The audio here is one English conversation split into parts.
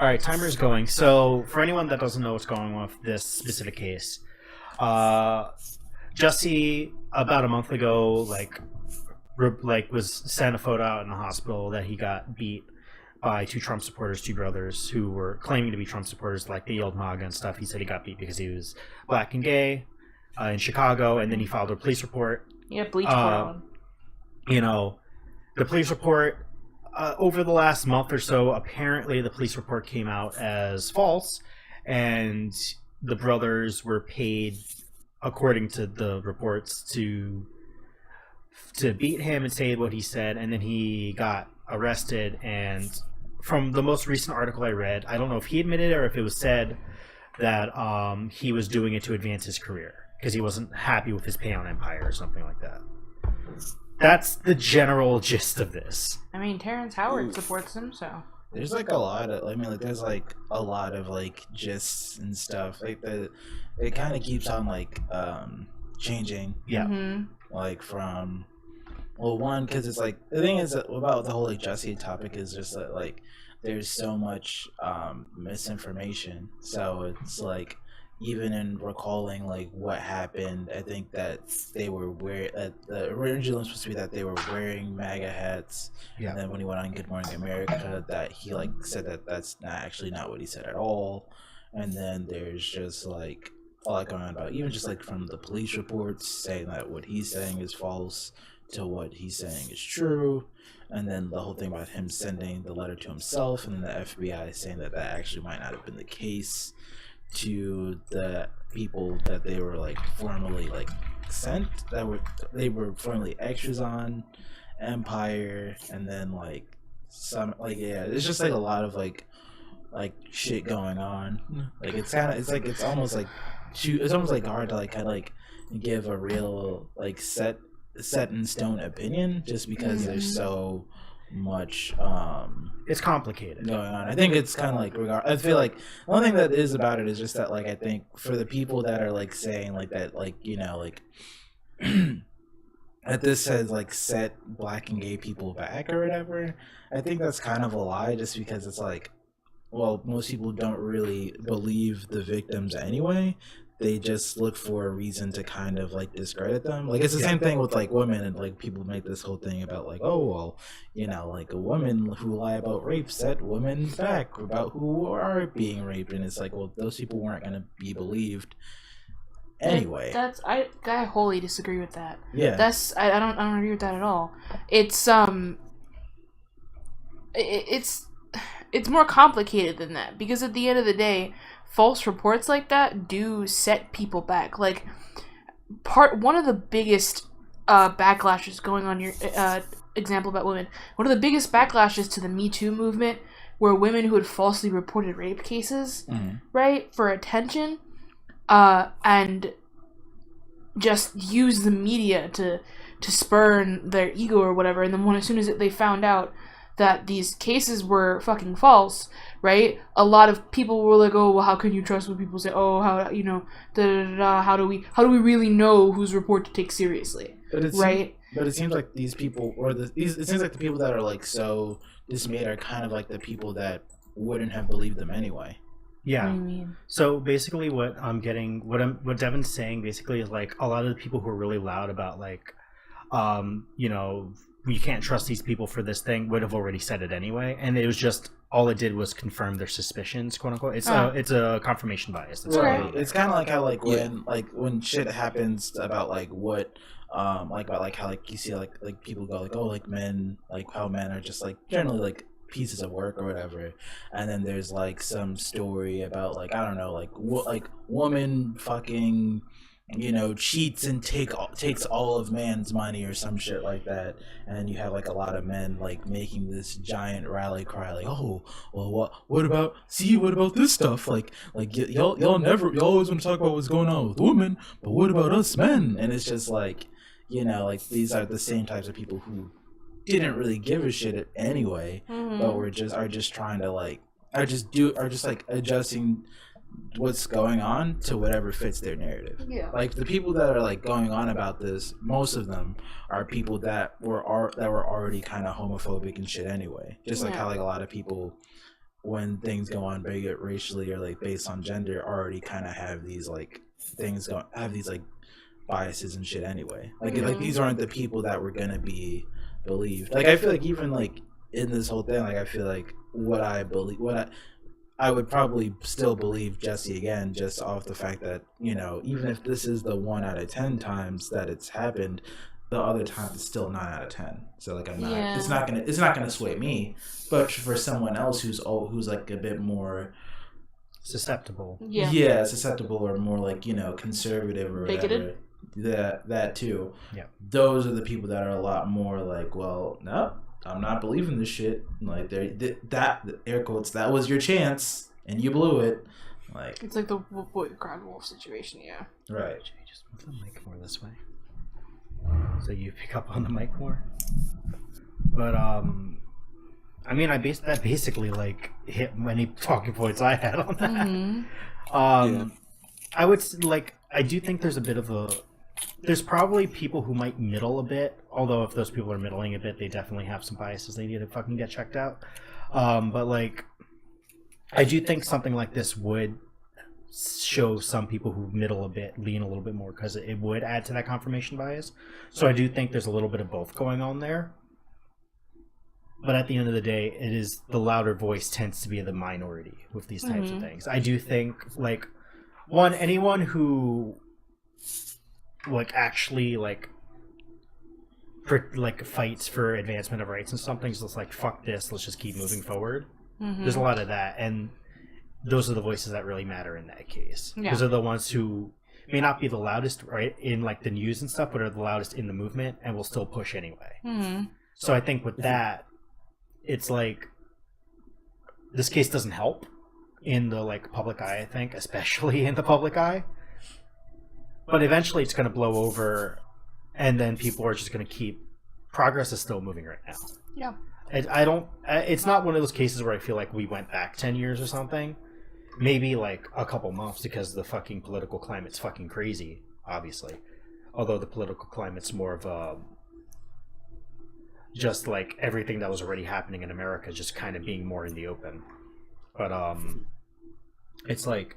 All right, timer's going. So, for anyone that doesn't know what's going on with this specific case, Jussie about a month ago, was sent a photo out in the hospital that he got beat by two Trump supporters, two brothers who were claiming to be Trump supporters. Like, they yelled MAGA and stuff. He said he got beat because he was black and gay in Chicago, and then he filed a police report. Yeah, bleach on. You know, the police report. Over the last month or so, apparently the police report came out as false, and the brothers were paid, according to the reports, to beat him and say what he said, and then he got arrested. And from the most recent article I read, I don't know if he admitted it or if it was said that he was doing it to advance his career because he wasn't happy with his pay on Empire or something like that. That's the general gist of this. I mean, Terrence Howard supports him, so. There's like a lot of, there's like a lot of like gists and stuff. Like it kind of keeps on like changing. Yeah. Mm-hmm. Like from, well, one, because it's like the thing is about the whole like Jussie topic is just that like there's so much misinformation. So it's like, even in recalling like what happened, I think that they were wearing the original was supposed to be that they were wearing MAGA hats. Yeah. And then when he went on Good Morning America, that he like said that that's not what he said at all. And then there's just like a lot going on about even just like from the police reports saying that what he's saying is false to what he's saying is true. And then the whole thing about him sending the letter to himself, and then the FBI saying that that actually might not have been the case to the people that they were like formally like sent, they were formally extras on Empire. And then like some like, yeah, it's just like a lot of like shit going on. Like it's almost like hard to like kind of like give a real like set in stone opinion, just because there's so much it's complicated going on. I think it's kind of like I feel like one thing that is about it is just that like I think for the people that are like saying like that, like, you know, like that this has like set black and gay people back or whatever, I think that's kind of a lie, just because it's like, well, most people don't really believe the victims anyway. They just look for a reason to kind of like discredit them. Like it's the same thing with like women, and like people make this whole thing about like, oh well, you know, like a woman who lie about rape set women back about who are being raped, and it's like, well, those people weren't gonna be believed anyway. I wholly disagree with that. Yeah, I don't agree with that at all. It's it's more complicated than that, because at the end of the day, false reports like that do set people back. Like, one of the biggest backlashes going on your example about women, one of the biggest backlashes to the Me Too movement were women who had falsely reported rape cases, right, for attention, and just use the media to spurn their ego or whatever. And then as soon as they found out that these cases were fucking false, right? A lot of people were like, "Oh, well, how can you trust what people say? Oh, how, you know, how do we really know whose report to take seriously?" Right? But it seems like these people, it seems like the people that are like so dismayed are kind of like the people that wouldn't have believed them anyway. Yeah. What do you mean? So basically, what Devin's saying basically is like a lot of the people who are really loud about like, you know, you can't trust these people for this thing would have already said it anyway, and it was just all it did was confirm their suspicions, quote unquote. It's a confirmation bias. That's right. It's kind of like how when shit happens about like what about like how like you see like people go like, oh, like men, like how men are just like generally like pieces of work or whatever, and then there's like some story about like, I don't know, like woman fucking, you know, cheats and takes all of man's money or some shit like that, and then you have like a lot of men like making this giant rally cry like, oh well, what about this stuff, like y'all always want to talk about what's going on with women, but what about us men? And it's just like, you know, like these are the same types of people who didn't really give a shit anyway, but are just trying to like are just like adjusting what's going on to whatever fits their narrative. Yeah. Like the people that are like going on about this, most of them are people that were already kind of homophobic and shit anyway. Just like how like a lot of people when things go on big racially or like based on gender already kind of have these like things go have these like biases and shit anyway. Like these aren't the people that were gonna be believed. Like I feel like even like in this whole thing, like I feel like I would probably still believe Jussie again, just off the fact that, you know, even if this is the 1 out of 10 times that it's happened, the other times it's still 9 out of 10. So like I'm not, Yeah. it's not gonna sway me. But for someone else who's like a bit more susceptible, susceptible or more like, you know, conservative or bigoted, whatever, that too. Yeah, those are the people that are a lot more like, well, no, I'm not believing this shit. Like that air quotes, that was your chance and you blew it. Like it's like the boy who cried wolf situation. Yeah. Right. Just move the mic more this way, so you pick up on the mic more. But I mean, that basically like hit many talking points I had on that. Mm-hmm. I would like. I do think there's a bit of a. There's probably people who might middle a bit. Although if those people are middling a bit, they definitely have some biases they need to fucking get checked out. But like, I do think something like this would show some people who middle a bit, lean a little bit more, because it would add to that confirmation bias. So I do think there's a little bit of both going on there. But at the end of the day, it is the louder voice tends to be the minority with these types of things. I do think, like, anyone who, like, actually, like, fights for advancement of rights and something is just like, fuck this, let's just keep moving forward. There's a lot of that, and those are the voices that really matter in that case. Because they're the ones who may not be the loudest, right, in, like, the news and stuff, but are the loudest in the movement and will still push anyway. So I think with that, it's like this case doesn't help in the like public eye, I think, especially in the public eye. But eventually it's going to blow over, and then people are just going to keep. Progress is still moving right now. Yeah. I don't. It's not one of those cases where I feel like we went back 10 years or something. Maybe like a couple months, because the fucking political climate's fucking crazy, obviously. Although the political climate's more of a. Just like everything that was already happening in America, just kind of being more in the open. But it's like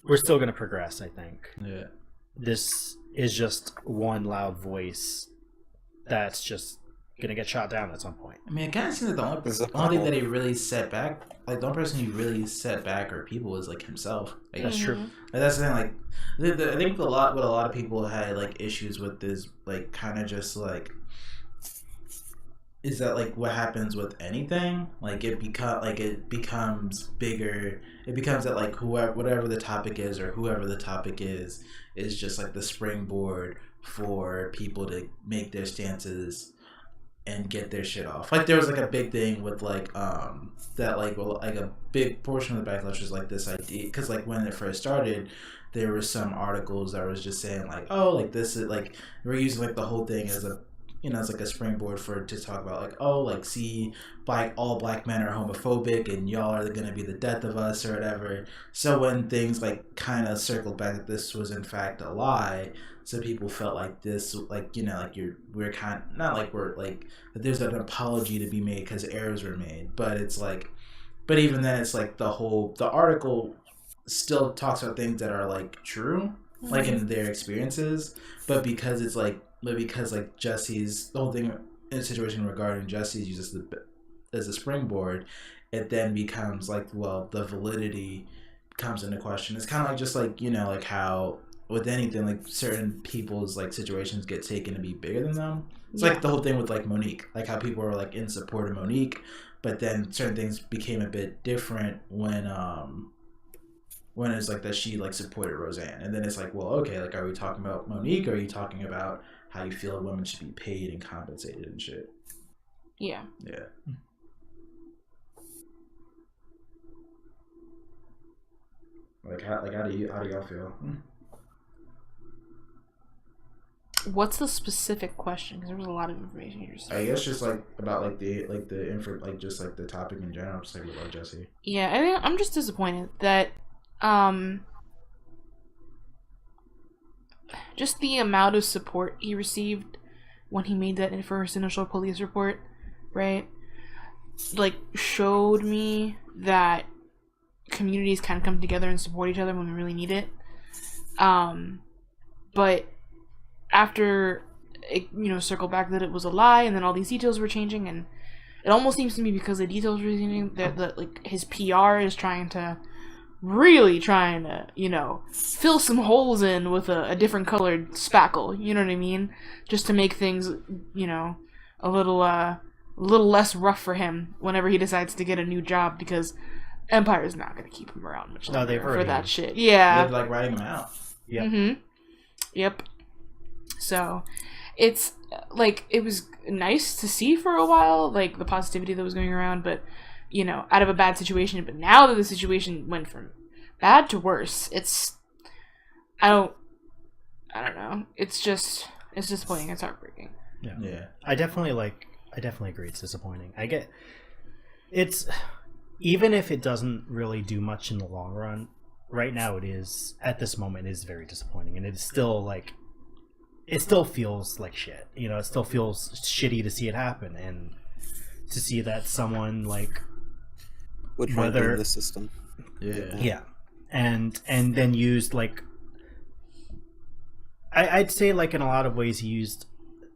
we're still gonna progress, I think. Yeah. This is just one loud voice that's just gonna get shot down at some point. I mean, it kind of seems like the only thing that he really set back, like the only person he really set back or people is like himself. Like, That's true. Like, that's the thing. Like, I think what a lot of people had like issues with is like kind of just like, is that like what happens with anything? Like it becomes bigger. It becomes that like whatever the topic is or whoever the topic is just like the springboard for people to make their stances and get their shit off. Like there was like a big thing with like that like a big portion of the backlash was like this idea, because like when it first started, there were some articles that was just saying like, oh, like this is like we're using like the whole thing as a, you know, it's like a springboard to talk about like, oh, like see, all black men are homophobic and y'all are gonna be the death of us or whatever. So when things like kind of circled back that this was in fact a lie, so people felt like this, like, you know, like we're kind of, not like we're like that there's an apology to be made because errors were made, but it's like, but even then it's like the article still talks about things that are like true, like in their experiences, but because Jussie's, the whole thing in a situation regarding Jussie uses as a springboard, it then becomes like, well, the validity comes into question. It's kind of like just like, you know, like how with anything, like certain people's like situations get taken to be bigger than them. It's like the whole thing with like Monique, like how people were like in support of Monique, but then certain things became a bit different when it's like that she like supported Roseanne, and then it's like, well, okay, like are we talking about Monique, or are you talking about how you feel women should be paid and compensated and shit? Yeah. Like how do y'all feel? What's the specific question? Because there was a lot of information here. I guess just like about like the info, like just like the topic in general, just like about Jussie. Yeah, I mean, I'm just disappointed that just the amount of support he received when he made that first initial police report, right? like showed me that communities can come together and support each other when we really need it. But after it, circled back that it was a lie, and then all these details were changing, and it almost seems to me because the details were changing that like his PR is really trying to fill some holes in with a different colored spackle. You know what I mean? Just to make things a little less rough for him whenever he decides to get a new job, because Empire is not going to keep him around much longer for that shit. Yeah, they're like writing him out. Yeah. Mm-hmm. Yep. So, it's like it was nice to see for a while, like the positivity that was going around, but out of a bad situation. But now that the situation went from bad to worse, I don't know. It's disappointing. It's heartbreaking. Yeah. I definitely agree. It's disappointing. It's even if it doesn't really do much in the long run. Right now, it is at this moment is very disappointing, and it's still like it still feels like shit. It still feels shitty to see it happen, and to see that someone like would try to blame the system. Yeah, and then used like I'd say like in a lot of ways he used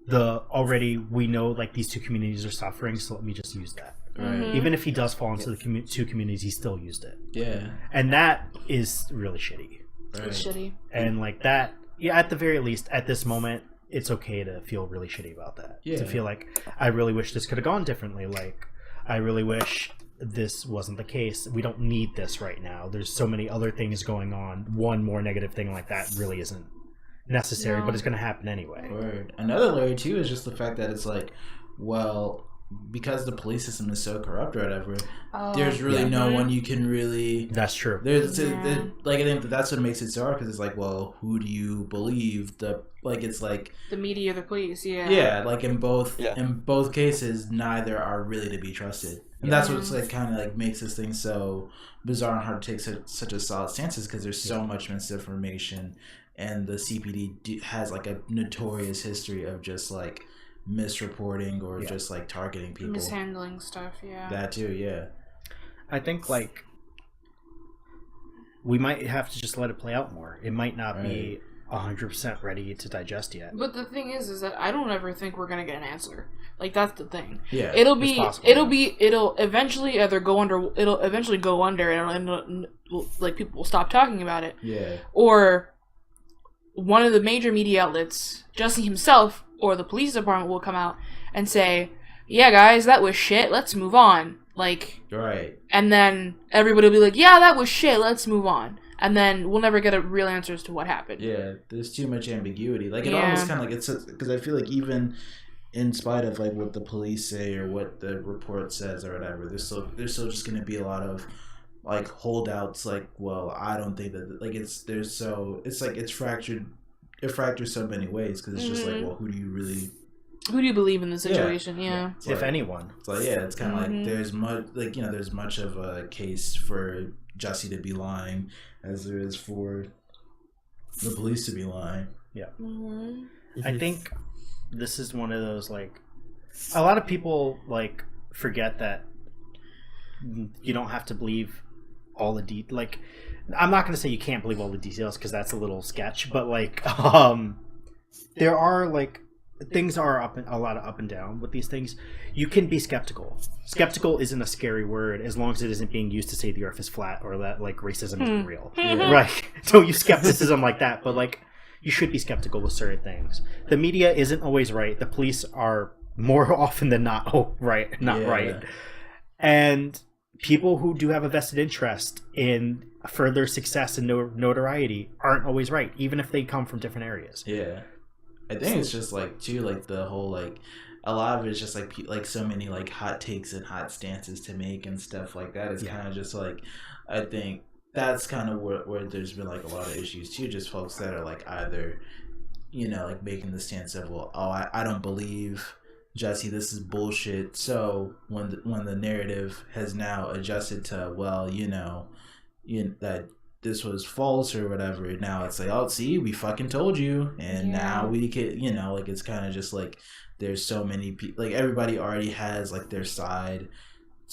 we know like these two communities are suffering, so let me just use that. Right. Even if he does fall into the two communities, he still used it. Yeah. And that is really shitty. Right. It's shitty. And like that, at the very least, at this moment, it's okay to feel really shitty about that. Yeah. To feel like, I really wish this could have gone differently. Like, I really wish this wasn't the case. We don't need this right now. There's so many other things going on. One more negative thing like that really isn't necessary, but it's going to happen anyway. Word. Another layer, too, is just the fact that it's like, well, because the police system is so corrupt or whatever, there's really no one you can really... That's true. I think that's what makes it so hard, because it's like, well, who do you believe? It's like... The media or the police, yeah. Yeah, like in both cases, neither are really to be trusted. And that's what's like kind of like makes this thing so bizarre and hard to take such a solid stances, because there's so much misinformation, and the CPD has like a notorious history of just like misreporting or just like targeting people, mishandling stuff. That too. I think like we might have to just let it play out more. It might not be 100% ready to digest yet. But the thing is that I don't ever think we're gonna get an answer. Like, that's the thing. Yeah, it'll eventually go under and like people will stop talking about it. Yeah. Or one of the major media outlets, Jussie himself, or the police department will come out and say, "Yeah, guys, that was shit. Let's move on." Like, right. And then everybody will be like, "Yeah, that was shit. Let's move on." And then we'll never get a real answer as to what happened. Yeah, there's too much ambiguity. Like, it almost kind of like, it's because I feel like even in spite of like what the police say or what the report says or whatever, there's still just going to be a lot of like holdouts. Like, well, I don't think that, like, it's fractured. It fractures so many ways, because it's just like, well, who do you believe in the situation? Yeah. If like, anyone. It's like, it's kind of like there's much of a case for Jussie to be lying as there is for the police to be lying. Yeah. I think this is one of those, like, a lot of people like forget that you don't have to believe all the like, I'm not going to say you can't believe all the details, because that's a little sketch, but like there are like things are a lot of up and down with these things. You can be skeptical. Skeptical isn't a scary word as long as it isn't being used to say the earth is flat or that like racism isn't real. Right. Don't use skepticism like that, but like you should be skeptical with certain things. The media isn't always right. The police are more often than not right. And people who do have a vested interest in further success and notoriety aren't always right, even if they come from different areas. Yeah. I think it's just like too, like the whole like a lot of it's just like so many like hot takes and hot stances to make and stuff like that. It's kind of just like, I think that's kind of where there's been like a lot of issues too, just folks that are like either, like making the stance of, well, I don't believe Jussie, this is bullshit. So when the narrative has now adjusted to, well, that this was false or whatever, now it's like, oh, see, we fucking told you, and now we could, it's kind of just like there's so many people, like everybody already has like their side,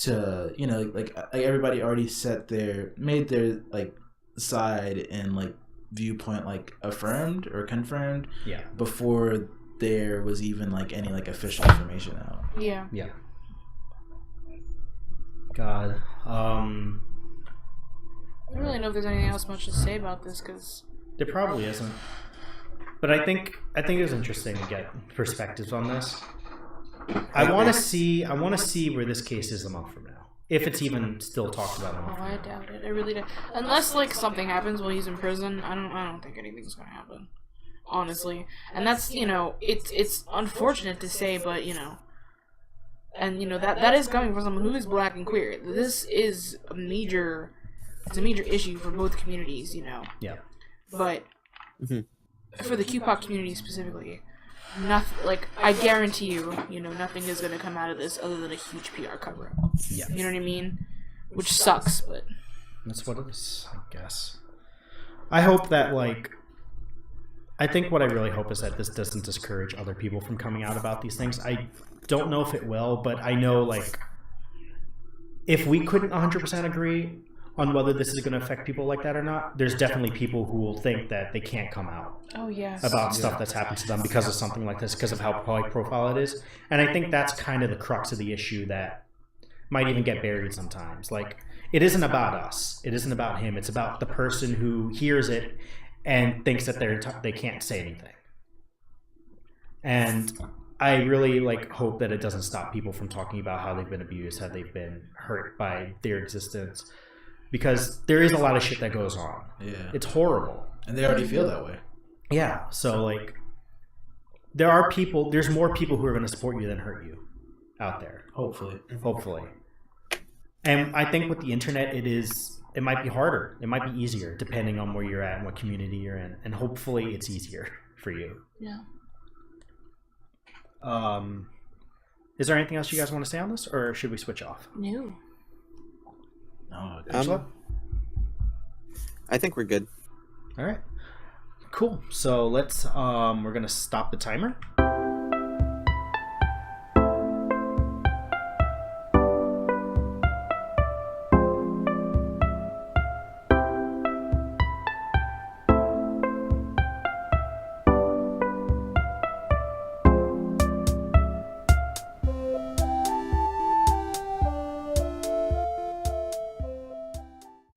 to like everybody already made their like side and like viewpoint like affirmed or confirmed before there was even like any like official information out. Yeah. God. I don't really know if there's anything else much to say about this because there probably isn't. But I think it's interesting to get perspectives on this. I want to see where this case is a month from now. If it's even still talked about a month from now. I doubt it. I really doubt. Unless like something happens while he's in prison, I don't think anything's gonna happen. Honestly, and that's it's unfortunate to say, but and that is coming from someone who is black and queer. This is a major issue for both communities. Yeah. But for the QPOC community specifically, nothing. Like I guarantee you, nothing is gonna come out of this other than a huge PR cover-up. Yeah. You know what I mean? Which sucks, but that's what it is, I guess. I hope that I think what I really hope is that this doesn't discourage other people from coming out about these things. I don't know if it will, but I know if we couldn't 100% agree on whether this is going to affect people like that or not, there's definitely people who will think that they can't come out about stuff that's happened to them because of something like this, because of how high profile it is. And I think that's kind of the crux of the issue that might even get buried sometimes. It isn't about us. It isn't about him. It's about the person who hears it and thinks that they can't say anything. And I really hope that it doesn't stop people from talking about how they've been abused, how they've been hurt by their existence, because there is a lot of shit that goes on. Yeah, it's horrible, and they already feel that way. Yeah, so there's more people who are going to support you than hurt you out there. Hopefully. And I think with the internet, it might be harder. It might be easier depending on where you're at and what community you're in. And hopefully it's easier for you. Yeah. Is there anything else you guys want to say on this, or should we switch off? No. I think we're good. All right. Cool. So let's we're going to stop the timer.